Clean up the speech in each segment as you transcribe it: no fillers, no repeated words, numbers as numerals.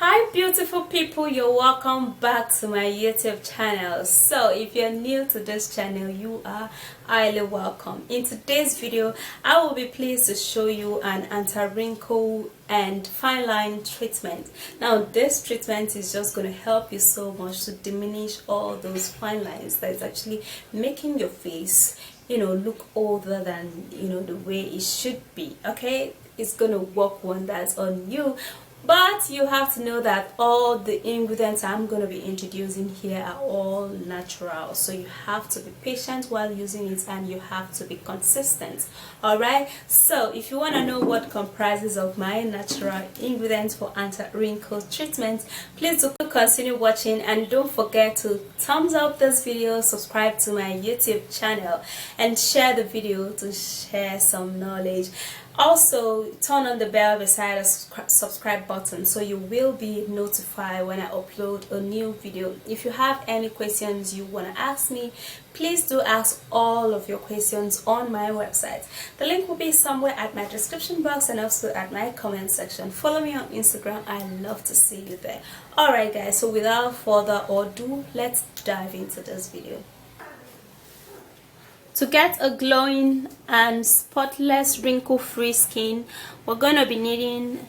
Hi beautiful people, you're welcome back to my YouTube channel. So if you're new to this channel, you are highly welcome. In today's video I will be pleased to show you an anti-wrinkle and fine line treatment. Now this treatment is just going to help you so much to diminish all those fine lines that is actually making your face look older than the way it should be. Okay, it's gonna work wonders on you. But you have to know that all the ingredients I'm going to be introducing here are all natural. So you have to be patient while using it and you have to be consistent. Alright, so if you want to know what comprises of my natural ingredients for anti-wrinkle treatment, please do continue watching and don't forget to thumbs up this video, subscribe to my YouTube channel and share the video to share some knowledge. Also, turn on the bell beside the subscribe button so you will be notified when I upload a new video. If you have any questions you want to ask me, please do ask all of your questions on my website. The link will be somewhere at my description box and also at my comment section. Follow me on Instagram. I love to see you there. Alright guys, so without further ado, let's dive into this video. To get a glowing and spotless wrinkle-free skin, we're going to be needing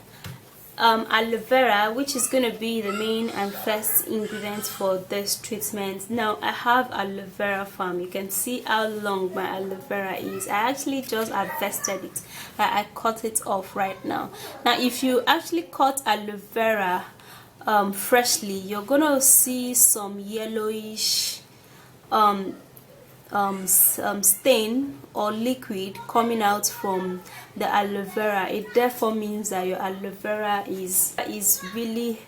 aloe vera, which is going to be the main and first ingredient for this treatment. Now I have aloe vera farm. You can see how long my aloe vera is. I actually just harvested it. I cut it off right now. Now if you actually cut aloe vera freshly, you're going to see some yellowish stain or liquid coming out from the aloe vera. It therefore means that your aloe vera is really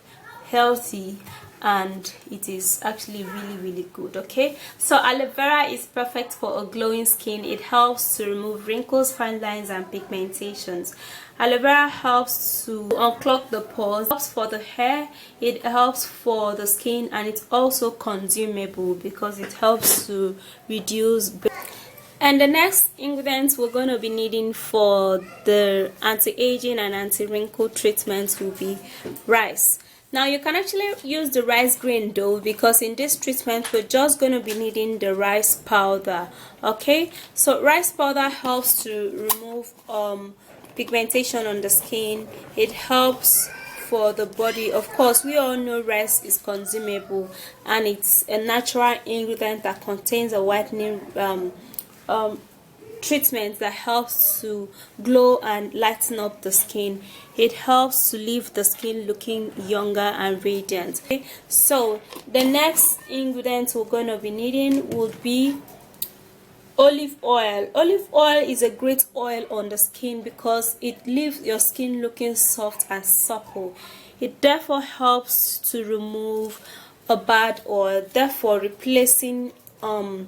healthy and it is actually really good. Okay, so aloe vera is perfect for a glowing skin. It helps to remove wrinkles, fine lines and pigmentations. Aloe vera helps to unclog the pores, helps for the hair, it helps for the skin, and it's also consumable because it helps to reduce. And the next ingredients we're going to be needing for the anti-aging and anti-wrinkle treatments will be rice. Now you can actually use the rice grain though, because in this treatment we're just going to be needing the rice powder. Okay, so rice powder helps to remove pigmentation on the skin. It helps for the body. Of course, we all know rice is consumable and it's a natural ingredient that contains a whitening treatment that helps to glow and lighten up the skin. It helps to leave the skin looking younger and radiant. Okay? So the next ingredient we're going to be needing would be olive oil. Olive oil is a great oil on the skin because it leaves your skin looking soft and supple. It therefore helps to remove a bad oil, therefore replacing a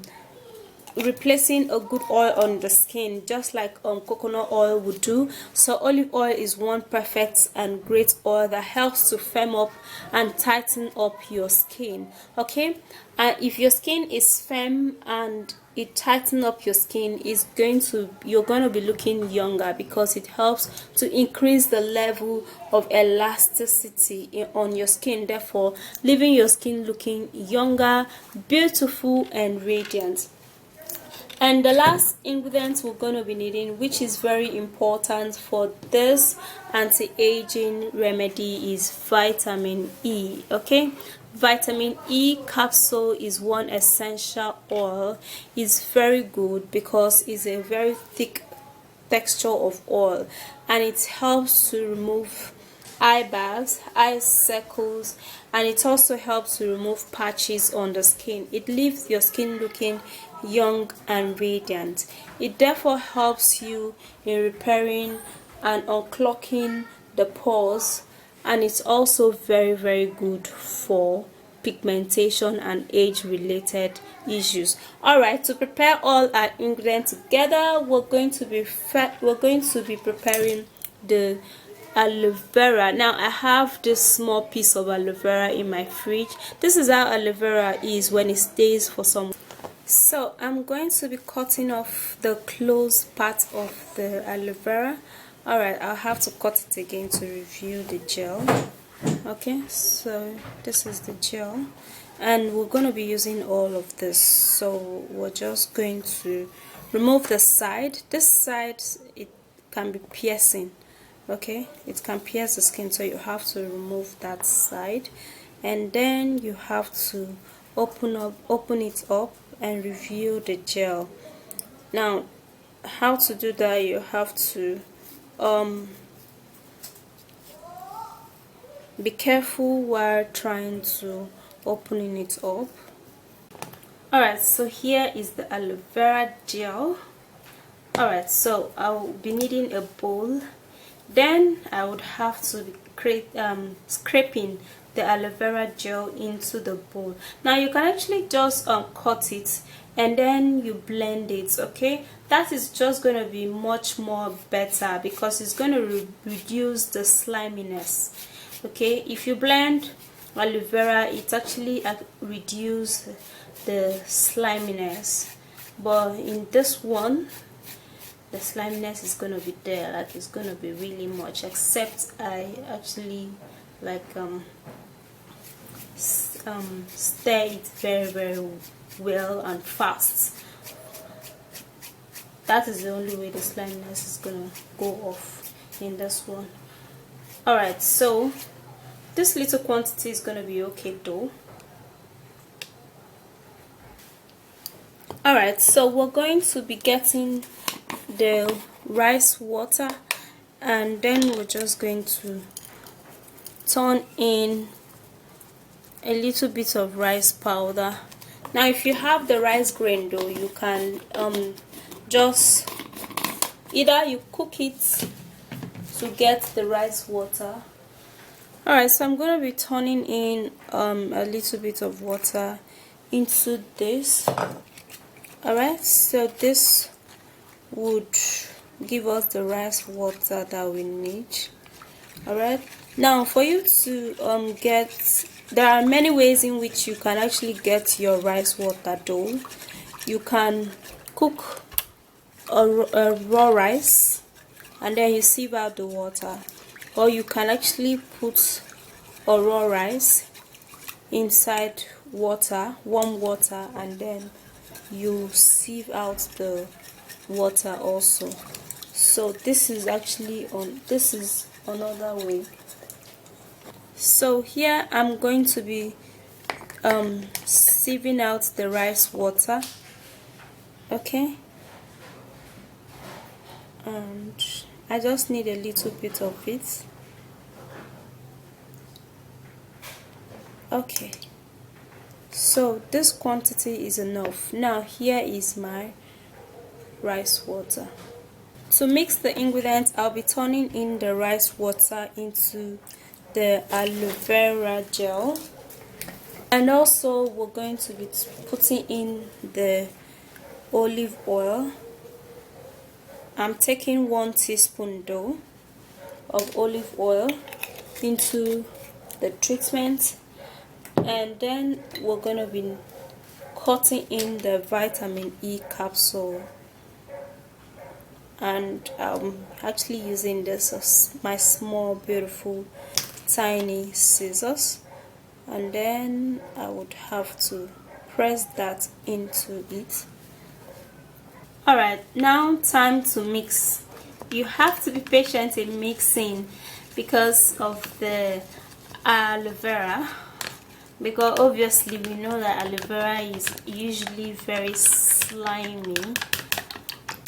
good oil on the skin, just like coconut oil would do. So olive oil is one perfect and great oil that helps to firm up and tighten up your skin. Okay, and if your skin is firm and it tightens up your skin, you're going to be looking younger because it helps to increase the level of elasticity on your skin, therefore leaving your skin looking younger, beautiful and radiant. And the last ingredient we're going to be needing, which is very important for this anti-aging remedy, is vitamin E. Okay, vitamin E capsule is one essential oil. It's very good because it's a very thick texture of oil and it helps to remove eye bags, eye circles, and it also helps to remove patches on the skin. It leaves your skin looking young and radiant. It therefore helps you in repairing and unclogging the pores, and it's also very good for pigmentation and age related issues. All right, to prepare all our ingredients together, we're going to be preparing the aloe vera. Now I have this small piece of aloe vera in my fridge. This is how aloe vera is when it stays for some. So I'm going to be cutting off the closed part of the aloe vera. Alright, I'll have to cut it again to review the gel. Okay, so this is the gel, and we're going to be using all of this. So we're just going to remove the side. This side, it can be piercing. Okay, it can pierce the skin, so you have to remove that side, and then you have to open it up and reveal the gel. Now, how to do that? You have to be careful while trying to opening it up. Alright, so here is the aloe vera gel. Alright, so I'll be needing a bowl. Then I would have to create scraping the aloe vera gel into the bowl. Now you can actually just cut it and then you blend it. Okay, that is just going to be much more better because it's going to reduce the sliminess. Okay, if you blend aloe vera, it actually reduce the sliminess, but in this one the sliminess is going to be there, like it's going to be really much, except I actually like stir it very well and fast. That is the only way the sliminess is going to go off in this one. Alright, so this little quantity is going to be okay though. Alright, so we're going to be getting the rice water, and then we're just going to turn in a little bit of rice powder. Now if you have the rice grain though, you can just either you cook it to get the rice water. Alright, so I'm going to be turning in a little bit of water into this. Alright, so this would give us the rice water that we need. Alright, now for you to there are many ways in which you can actually get your rice water dough. You can cook a raw rice and then you sieve out the water, or you can actually put a raw rice inside water, warm water, and then you sieve out the water also. So this is actually this is another way. So here I'm going to be sieving out the rice water. Okay, and I just need a little bit of it. Okay, so this quantity is enough. Now here is my rice water. To mix the ingredients, I'll be turning in the rice water into the aloe vera gel, and also we're going to be putting in the olive oil. I'm taking 1 teaspoon though of olive oil into the treatment, and then we're going to be cutting in the vitamin E capsule, and I'm actually using this as my small beautiful tiny scissors, and then I would have to press that into it. Alright, now time to mix. You have to be patient in mixing because of the aloe vera, because obviously we know that aloe vera is usually very slimy,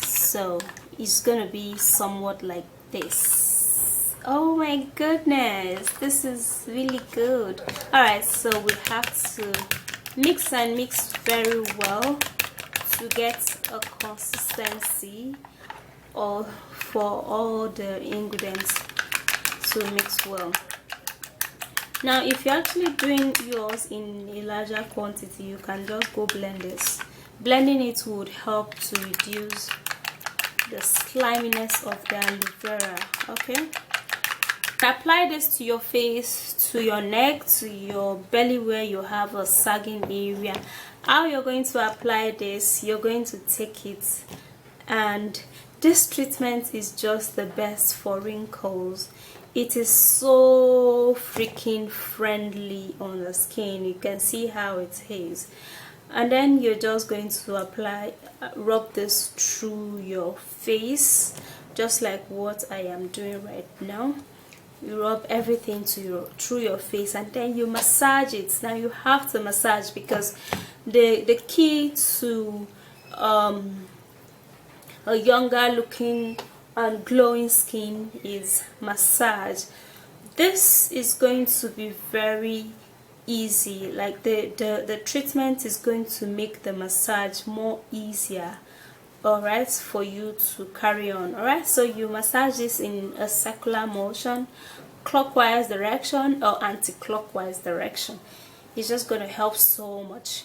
so it's gonna be somewhat like this. Oh my goodness, this is really good. Alright, so we have to mix and mix very well to get a consistency for all the ingredients to mix well. Now if you're actually doing yours in a larger quantity, you can just go blend this. Blending it would help to reduce the sliminess of the aloe vera. Okay, apply this to your face, to your neck, to your belly where you have a sagging area. How you're going to apply this, you're going to take it and This treatment is just the best for wrinkles. It is so freaking friendly on the skin. You can see how it is. And then you're just going to apply, rub this through your face, just like what I am doing right now. You rub everything through your face, and then you massage it. Now you have to massage, because the key to a younger looking and glowing skin is massage. This is going to be very easy. Like the treatment is going to make the massage more easier, all right, for you to carry on. All right, so you massage this in a circular motion, clockwise direction or anti-clockwise direction. It's just going to help so much.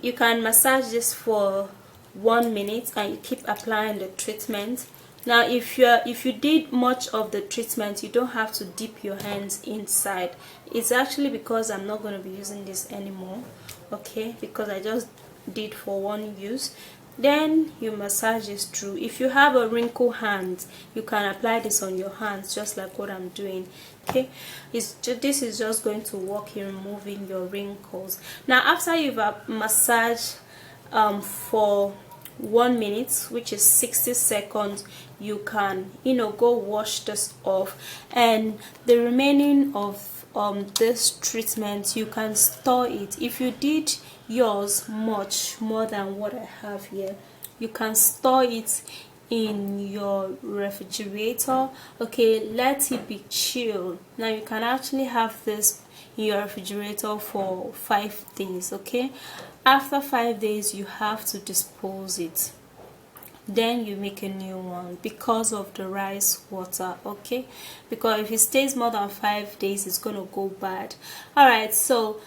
You can massage this for 1 minute and you keep applying the treatment. Now if you did much of the treatment, you don't have to dip your hands inside. It's actually because I'm not going to be using this anymore, okay, because I just did for one use. Then you massage this through. If you have a wrinkle hand, you can apply this on your hands, just like what I'm doing. Okay, this is just going to work in removing your wrinkles. Now after you've massaged for 1 minute, which is 60 seconds, you can go wash this off, and the remaining of this treatment you can store it. If you did yours much more than what I have here, you can store it in your refrigerator. Okay, let it be chilled. Now you can actually have this in your refrigerator for 5 days. Okay, after 5 days you have to dispose it, then you make a new one because of the rice water. Okay, because if it stays more than 5 days, it's gonna go bad. All right, so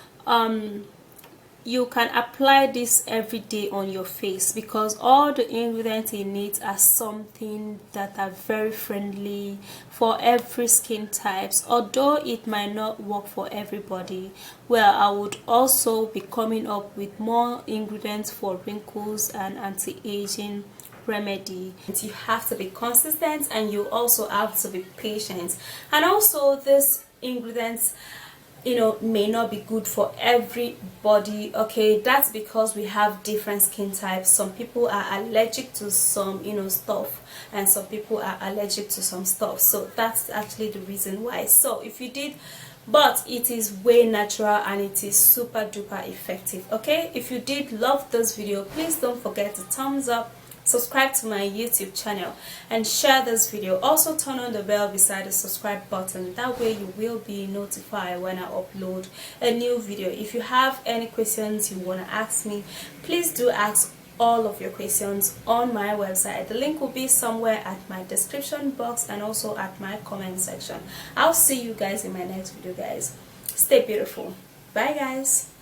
you can apply this every day on your face, because all the ingredients in it are something that are very friendly for every skin types. Although it might not work for everybody, well, I would also be coming up with more ingredients for wrinkles and anti-aging remedy. You have to be consistent, and you also have to be patient. And also these ingredients may not be good for everybody. Okay, that's because we have different skin types. Some people are allergic to some stuff, and some people are allergic to some stuff. So that's actually the reason why. So if you did, but it is way natural and it is super duper effective. Okay, if you did love this video, please don't forget to thumbs up, subscribe to my YouTube channel, and share this video. Also turn on the bell beside the subscribe button. That way you will be notified when I upload a new video. If you have any questions you want to ask me, please do ask all of your questions on my website. The link will be somewhere at my description box and also at my comment section. I'll see you guys in my next video, guys. Stay beautiful. Bye guys.